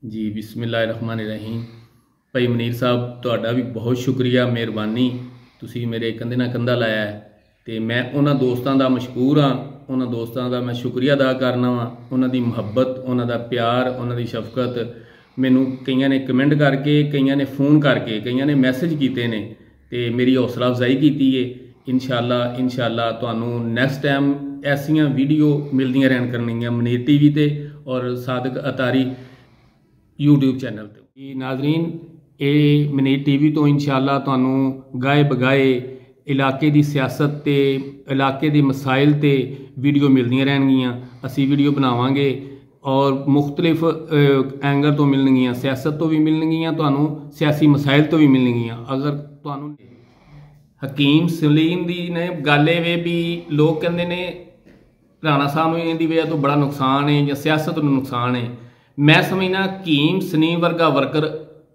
जी बिस्मिल्लाहिर्रहमानिर्रहीम। भाई मनीर साहब ਤੁਹਾਡਾ भी बहुत शुक्रिया मेहरबानी। ਤੁਸੀਂ ਮੇਰੇ कंधे ਨਾਲ कंधा ਲਾਇਆ है ਤੇ मैं ਉਹਨਾਂ ਦੋਸਤਾਂ ਦਾ ਮਸ਼ਕੂਰ ਹਾਂ। ਉਹਨਾਂ ਦੋਸਤਾਂ ਦਾ ਮੈਂ ਸ਼ੁਕਰੀਆ ਅਦਾ ਕਰਨਾ ਵਾ। ਉਹਨਾਂ ਦੀ ਮੁਹੱਬਤ, ਉਹਨਾਂ ਦਾ ਪਿਆਰ, ਉਹਨਾਂ ਦੀ ਸ਼ਫਕਤ ਮੈਨੂੰ ਕਈਆਂ ਨੇ ਕਮੈਂਟ ਕਰਕੇ, ਕਈਆਂ ਨੇ फ़ोन करके, कईयां ने मैसेज किए ने ते मेरी हौसला अफजाई की है। इंशाअल्लाह ਤੁਹਾਨੂੰ नैक्सट टाइम ऐसियां वीडियो मिलदियां रहन करनियां मनीर TV ते और सादक अतारी यूट्यूब चैनल ते। नाजरीन ये मनीर TV तो इंशाअल्लाह तुहानू गाए बगाए इलाके की सियासत ते इलाके के मसाइल ते वीडियो मिलदियां रहनगियां। असी वीडियो बनावांगे और मुख्तलिफ एंगल तो मिलणगियां, सियासत तो भी मिलणगियां, तुहानू सियासी मसाइल तो भी मिलणगियां। अगर तुहानू हकीम सलीम दी ने गल वे भी लोग कहते ने राणा साहब नूं इहदी वजह तो बड़ा नुकसान है या सियासत नूं नुकसान है। मैं समझना हकीम सलीम वर्गा वर्कर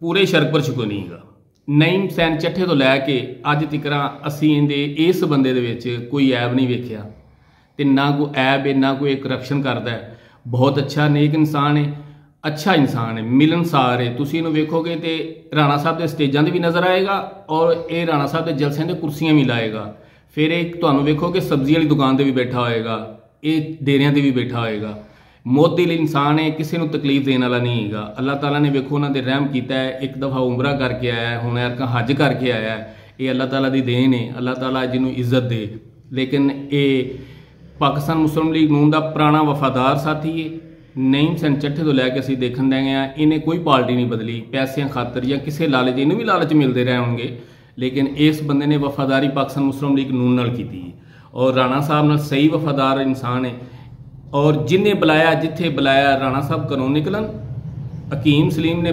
पूरे शर्क पर छको नहीं गा। नईम सैन चट्ठे तो लैके अज तक असी इहदे इस बंदे दे विच कोई ऐब नहीं वेखिया ते ना कोई ऐब है, ना कोई करप्शन करता है। बहुत अच्छा नेक इंसान है, अच्छा इंसान है, मिलनसार है। तुसीं इहनूं वेखोगे तो राणा साहब के स्टेजां ते भी नज़र आएगा और ये राणा साहब के जलसियां ते कुर्सियां भी लाएगा। फिर एक तुहानूं वेखोगे सब्जी वाली दुकान ते भी बैठा होएगा, ये डेरियां ते भी बैठा होएगा। मोदिल इंसान है, किसी को तकलीफ देने वाला नहीं है। अल्लाह ताला ने वेखो उन्होंने रहम किया है। एक दफ़ा उमरा करके आया है, हुण ऐरका हज करके आया है। ये अल्लाह ताला की देन है, अल्लाह ताला जिन्हों इज्जत दे। लेकिन ये पाकिस्तान मुस्लिम लीग नून का पुराना वफादार साथी है। नईम सैन चट्ठे तो लैके असीं देखन लगे हैं, इन्हें कोई पार्टी नहीं बदली पैसों खातर या किसी लालच। इन्हूं भी लालच मिलते रहे होंगे, लेकिन इस बंदे ने वफादारी पाकिस्तान मुस्लिम लीग नून नाल की और राणा साहब नाल सही वफादार इंसान है। और जिन्हें बुलाया, जिथे बुलाया, राणा साहब घरों निकलन, हकीम सलीम ने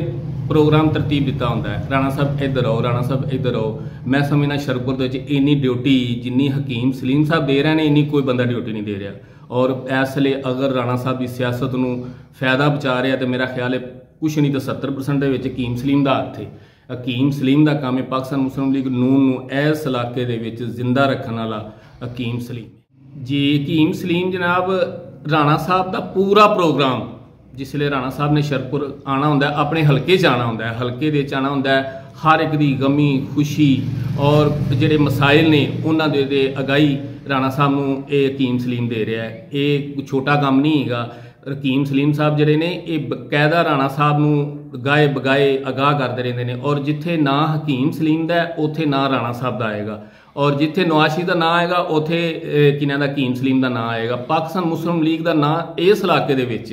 प्रोग्राम तरतीब दिता होंदा है, राणा साहब इधर आओ, राणा साहब इधर आओ। मैं समझना शरपुर दे विच इन्नी ड्यूटी जिन्नी हकीम सलीम साहब दे रहे हैं, इन्नी कोई बंदा ड्यूटी नहीं दे रहा। और इसलिए अगर राणा साहब की सियासत नूं फायदा बचा रहा तो मेरा ख्याल है कुछ नहीं तो 70% हकीम सलीम का हथ है। हकीम सलीम का काम है पाकिस्तान मुस्लिम लीग नून नूं इस इलाके दे विच जिंदा रखने वाला हकीम सलीम जी। हकीम सलीम जनाब राणा साहब का पूरा प्रोग्राम जिसले राणा साहब ने शरपुर आना होंदा है, अपने हल्के च आना होंदा है, हल्के दे च आना होंदा है। हर एक दी गमी खुशी और जिहड़े मसाइल ने उन्होंने दे अगाई राणा साहब नूं ये हकीम सलीम दे रहा है। ये छोटा काम नहीं है। हकीम सलीम साहब जिहड़े ने ये बकायदा राणा साहब नूं गाए बगाए आगाह करते रहते हैं। और जिथे ना हकीम सलीम का उत्थे ना राणा साहब का आएगा, और जिथे नवाज शरीफ का ना आएगा उत्थे किन्हां दा हकीम सलीम का ना आएगा। पाकिस्तान मुस्लिम लीग का ना इस इलाके दे विच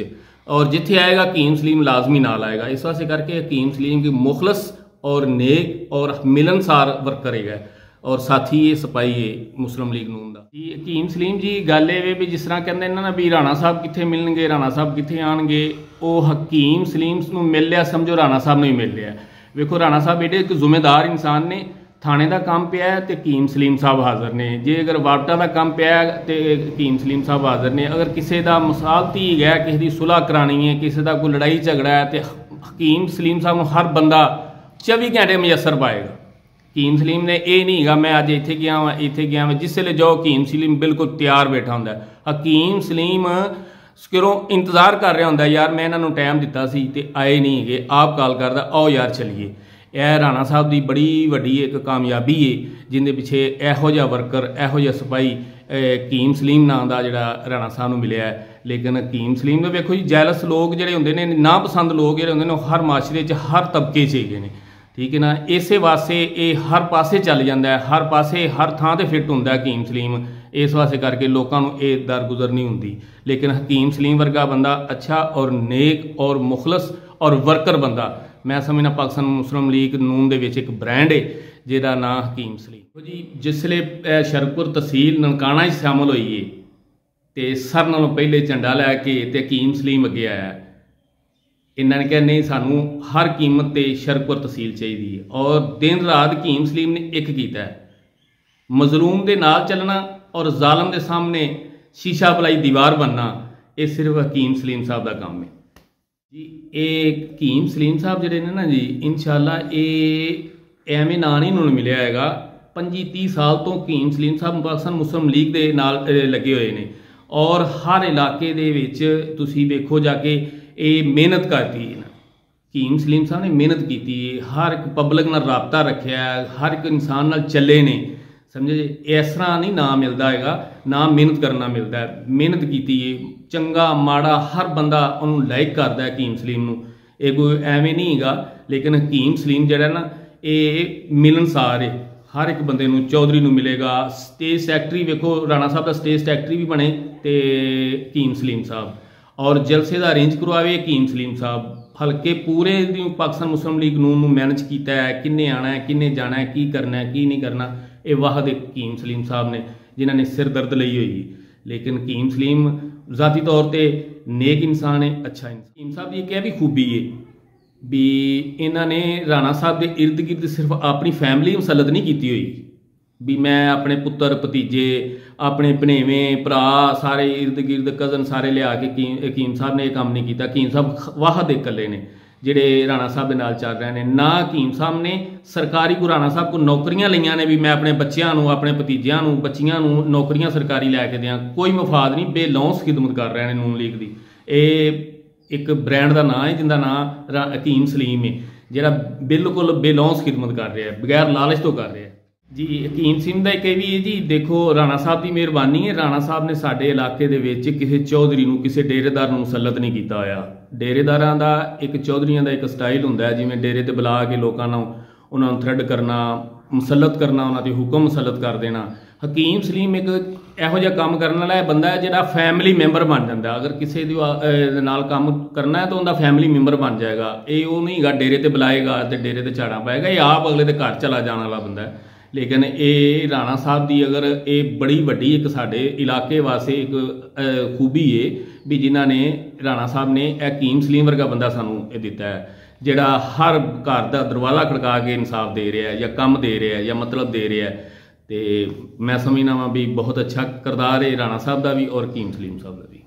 और जिथे आएगा हकीम सलीम लाजमी नाल आएगा। इस वास्ते करके हकीम सलीम की मुखलस और नेक और मिलनसार वर्कर है और साथी ये सिपाही है मुस्लिम लीग नून का जी। हकीम सलीम जी गल ये भी जिस तरह कहते हैं ना भी राणा साहब कित्थे मिलणगे, राणा साहब कित्थे आणगे, वो हकीम सलीम नूं मिल लिया समझो राणा साहब नूं ही मिल लिया। वेखो राणा साहब एडे एक जिम्मेदार इंसान ने, थाने का काम पिया है तो हकीम सलीम साहब हाज़र ने। जे अगर वापटा का काम पिया है तो हकीम सलीम साहब हाज़र ने। अगर किसी का मसालती है, किसी की सुलह करानी है, किसी का कोई लड़ाई झगड़ा है तो हकीम सलीम साहब हर बंदा 24 घंटे मुयसर पाएगा। हकीम सलीम ने यह नहीं है मैं अज इत्थे गया वा, इत्थे गया वा, जिसले जाओ हकीम सलीम बिल्कुल तैयार बैठा होंदा है। हकीम सलीम किरों इंतजार कर रहा होंदा यार मैं इन्होंने टाइम दिता सी ते आए नहीं है, आप कॉल करदा आओ यार चलीए। यह राणा साहब की बड़ी वड्डी एक कामयाबी है जिंदे पिछे इहो जिहा वर्कर, इहो जिहा सिपाही हकीम सलीम नाम का जिहड़ा राणा साहब नूं मिलिया है। लेकिन हकीम सलीम दे वेखो जी जैलस लोग जिहड़े हुंदे ने, नापसंद लोग जिहड़े हुंदे ने हर माशरे च हर तबके च हैगे ने, ठीक है ना। इस वास्ते ये हर पासे चल जाता है, हर पासे हर थां ते फिट होंदा हकीम सलीम। इस वास्ते करके लोगों को ये दरगुजर नहीं होंदी। लेकिन हकीम सलीम वर्गा बंदा अच्छा और नेक और मुखलस और वर्कर बंदा, मैं समझना पाकिस्तान मुस्लिम लीग नून दे विच एक ब्रांड है जिहदा नाम हकीम सलीम जी। जिसले शरपुर तहसील ननकाना शामिल हुई है तो सर नालों पहले झंडा लैके ते हकीम सलीम अगे आया। इन्होंने कहा नहीं सानू हर कीमत पर शरपुर तहसील चाहिए। और दिन रात हकीम सलीम ने एक किया है, मजलूम के नाल चलना और जालम के सामने शीशा पलाई दीवार बनना, ये सिर्फ हकीम सलीम साहब का काम है जी। ये हकीम सलीम साहब जिहड़े ने ना जी, इंशाअल्लाह ये एवें ना नहीं उन्होंने मिलिया हैगा। 25-30 साल तो हकीम सलीम साहब पाकिस्तान मुस्लिम लीग के नाल लगे हुए हैं और हर इलाके दे विच तुसीं वेखो जाके ये मेहनत करती है। ਹਕੀਮ ਸਲੀਮ ਸਾਹਿਬ ਨੇ ਮਿਹਨਤ ਕੀਤੀ, ਹਰ ਇੱਕ ਪਬਲਿਕ ਨਾਲ ਰਾਬਤਾ ਰੱਖਿਆ, ਹਰ ਇੱਕ ਇਨਸਾਨ ਨਾਲ ਚੱਲੇ ਨੇ, ਸਮਝੇ ਜੀ। ਇਸ ਤਰ੍ਹਾਂ ਨਹੀਂ ਨਾ ਮਿਲਦਾ ਹੈਗਾ, ਨਾ ਮਿਹਨਤ ਕਰਨਾ ਮਿਲਦਾ। ਮਿਹਨਤ ਕੀਤੀ ਹੈ, ਚੰਗਾ ਮਾੜਾ ਹਰ ਬੰਦਾ ਉਹਨੂੰ ਲਾਈਕ ਕਰਦਾ ਹਕੀਮ ਸਲੀਮ ਨੂੰ, ਇਹ ਕੋਈ ਐਵੇਂ ਨਹੀਂ ਹੈਗਾ। ਲੇਕਿਨ ਹਕੀਮ ਸਲੀਮ ਜਿਹੜਾ ਨਾ ਇਹ ਮਿਲਣਸਾਰ ਹੈ, ਹਰ ਇੱਕ ਬੰਦੇ ਨੂੰ, ਚੌਧਰੀ ਨੂੰ ਮਿਲੇਗਾ। ਸਟੇਜ ਸੈਕਟਰੀ ਵੇਖੋ, ਰਾਣਾ ਸਾਹਿਬ ਦਾ ਸਟੇਜ ਸੈਕਟਰੀ ਵੀ ਬਣੇ ਤੇ ਹਕੀਮ ਸਲੀਮ ਸਾਹਿਬ, ਔਰ ਜਲਸੇ ਦਾ ਅਰੇਂਜ ਕਰਵਾਵੇ ਹਕੀਮ ਸਲੀਮ ਸਾਹਿਬ। ਹਲਕੇ ਪੂਰੇ ਦੀ ਪਾਕਿਸਤਾਨ ਮੁਸਲਿਮ ਲੀਗ ਨੂੰ ਮੈਨੇਜ ਕੀਤਾ ਹੈ, ਕਿੰਨੇ ਆਣਾ ਹੈ, ਕਿੰਨੇ ਜਾਣਾ ਹੈ, ਕੀ ਕਰਨਾ ਹੈ, ਕੀ ਨਹੀਂ ਕਰਨਾ, ਇਹ ਵਾਹਦ ਹਕੀਮ ਸਲੀਮ ਸਾਹਿਬ ਨੇ, ਜਿਨ੍ਹਾਂ ਨੇ ਸਿਰ ਦਰਦ ਲਈ ਹੋਈ। ਲੇਕਿਨ ਹਕੀਮ ਸਲੀਮ ਜ਼ਾਤੀ ਤੌਰ ਤੇ ਨੇਕ ਇਨਸਾਨ ਹੈ, ਅੱਛਾ ਇਨਸਾਨ। ਹਕੀਮ ਸਾਹਿਬ ਦੀ ਇੱਕ ਇਹ ਵੀ ਖੂਬੀ ਹੈ ਵੀ ਇਹਨਾਂ ਨੇ ਰਾਣਾ ਸਾਹਿਬ ਦੇ ਇਰਦ ਗਿਰਦ ਸਿਰਫ ਆਪਣੀ ਫੈਮਿਲੀ ਮੁਸੱਲਤ ਨਹੀਂ ਕੀਤੀ ਹੋਈ, ਵੀ ਮੈਂ ਆਪਣੇ ਪੁੱਤਰ ਭਤੀਜੇ, ਆਪਣੇ ਭਣੇਵੇਂ ਭਰਾ ਸਾਰੇ ਇਰਦ ਗਿਰਦ ਕਜ਼ਨ ਸਾਰੇ ਲਿਆ ਕੇ ਹਕੀਮ ਸਾਹਿਬ ਨੇ ਇਹ ਕੰਮ ਨਹੀਂ ਕੀਤਾ। ਹਕੀਮ ਸਾਹਿਬ ਵਾਹਦ ਇਕੱਲੇ ਨੇ ਜਿਹੜੇ ਰਾਣਾ ਸਾਹਿਬ ਦੇ ਨਾਲ ਚੱਲ ਰਹੇ ਨੇ। ਨਾ ਹਕੀਮ ਸਾਹਿਬ ਨੇ ਸਰਕਾਰੀ ਕੋ ਰਾਣਾ ਸਾਹਿਬ ਕੋਲ ਨੌਕਰੀਆਂ ਲਈਆਂ ਨੇ ਵੀ ਮੈਂ ਆਪਣੇ ਬੱਚਿਆਂ ਨੂੰ, ਆਪਣੇ ਭਤੀਜਿਆਂ ਨੂੰ, ਬੱਚੀਆਂ ਨੂੰ ਨੌਕਰੀਆਂ ਸਰਕਾਰੀ ਲੈ ਕੇ ਦਿਆਂ, ਕੋਈ ਮਫਾਦ ਨਹੀਂ, ਬੇਲੌਂਸ ਖਿਦਮਤ ਕਰ ਰਹੇ ਨੇ ਨੂਨ ਲੀਗ ਦੀ। ਇਹ ਇੱਕ ਬ੍ਰਾਂਡ ਦਾ ਨਾਂ ਹੈ ਜਿਹਦਾ ਨਾਂ ਹਕੀਮ ਸਲੀਮ ਹੈ, ਜਿਹੜਾ ਬਿਲਕੁਲ ਬੇਲੌਂਸ ਖਿਦਮਤ ਕਰ ਰਿਹਾ, ਬਗੈਰ ਲਾਲਚ ਤੋਂ ਕਰ ਰਿਹਾ ਜੀ। ਹਕੀਮ ਸਿੰਘ ਦਾ ਇੱਕ ਇਹ ਵੀ ਹੈ ਜੀ, ਦੇਖੋ ਰਾਣਾ ਸਾਹਿਬ ਦੀ ਮਿਹਰਬਾਨੀ ਹੈ, ਰਾਣਾ ਸਾਹਿਬ ਨੇ ਸਾਡੇ ਇਲਾਕੇ ਦੇ ਵਿੱਚ ਕਿਸੇ ਚੌਧਰੀ ਨੂੰ, ਕਿਸੇ ਡੇਰੇਦਾਰ ਨੂੰ ਮੁਸੱਲਤ ਨਹੀਂ ਕੀਤਾ ਹੋਇਆ। ਡੇਰੇਦਾਰਾਂ ਦਾ ਇੱਕ, ਚੌਧਰੀਆਂ ਦਾ ਇੱਕ ਸਟਾਈਲ ਹੁੰਦਾ ਹੈ, ਜਿਵੇਂ ਡੇਰੇ ਤੇ ਬੁਲਾ ਕੇ ਲੋਕਾਂ ਨੂੰ, ਉਹਨਾਂ ਨੂੰ ਥ੍ਰੈਡ ਕਰਨਾ, ਮੁਸੱਲਤ ਕਰਨਾ, ਉਹਨਾਂ ਦੇ ਹੁਕਮ ਮੁਸੱਲਤ ਕਰ ਦੇਣਾ। ਹਕੀਮ ਸਲੀਮ ਇੱਕ ਇਹੋ ਜਿਹਾ ਕੰਮ ਕਰਨ ਵਾਲਾ ਬੰਦਾ ਹੈ ਜਿਹੜਾ ਫੈਮਿਲੀ ਮੈਂਬਰ ਬਣ ਜਾਂਦਾ। ਅਗਰ ਕਿਸੇ ਦੇ ਨਾਲ ਕੰਮ ਕਰਨਾ ਹੈ ਤਾਂ ਉਹਦਾ ਫੈਮਿਲੀ ਮੈਂਬਰ ਬਣ ਜਾਏਗਾ। ਇਹ ਉਹ ਨਹੀਂ ਹੈਗਾ ਡੇਰੇ ਤੇ ਬੁਲਾਏਗਾ ਤੇ ਡੇਰੇ ਤੇ ਝਾੜਾਂ ਪਾਏਗਾ, ਇਹ ਆਪ ਅਗਲੇ ਦੇ ਘਰ ਚਲਾ ਜਾਣ ਵਾਲਾ ਬੰਦਾ ਹੈ। ਲੇਕਿਨ ਇਹ ਰਾਣਾ ਸਾਹਿਬ ਦੀ ਅਗਰ ਇਹ ਬੜੀ ਵੱਡੀ ਇੱਕ ਸਾਡੇ ਇਲਾਕੇ ਵਾਸਤੇ ਇੱਕ ਖੂਬੀ ਹੈ ਵੀ ਜਿਨ੍ਹਾਂ ਨੇ, ਰਾਣਾ ਸਾਹਿਬ ਨੇ ਇਹ ਹਕੀਮ ਸਲੀਮ ਵਰਗਾ ਬੰਦਾ ਸਾਨੂੰ ਇਹ ਦਿੱਤਾ ਹੈ, ਜਿਹੜਾ ਹਰ ਘਰ ਦਾ ਦਰਵਾਜ਼ਾ ਖੜਕਾ ਕੇ ਇਨਸਾਫ ਦੇ ਰਿਹਾ ਜਾਂ ਕੰਮ ਦੇ ਰਿਹਾ ਜਾਂ ਮਤਲਬ ਦੇ ਰਿਹਾ। ਤੇ ਮੈਂ ਸਮਝਦਾ ਵਾਂ ਵੀ ਬਹੁਤ ਅੱਛਾ ਕਿਰਦਾਰ ਹੈ ਰਾਣਾ ਸਾਹਿਬ ਦਾ ਵੀ ਔਰ ਹਕੀਮ ਸਲੀਮ ਸਾਹਿਬ ਦਾ ਵੀ।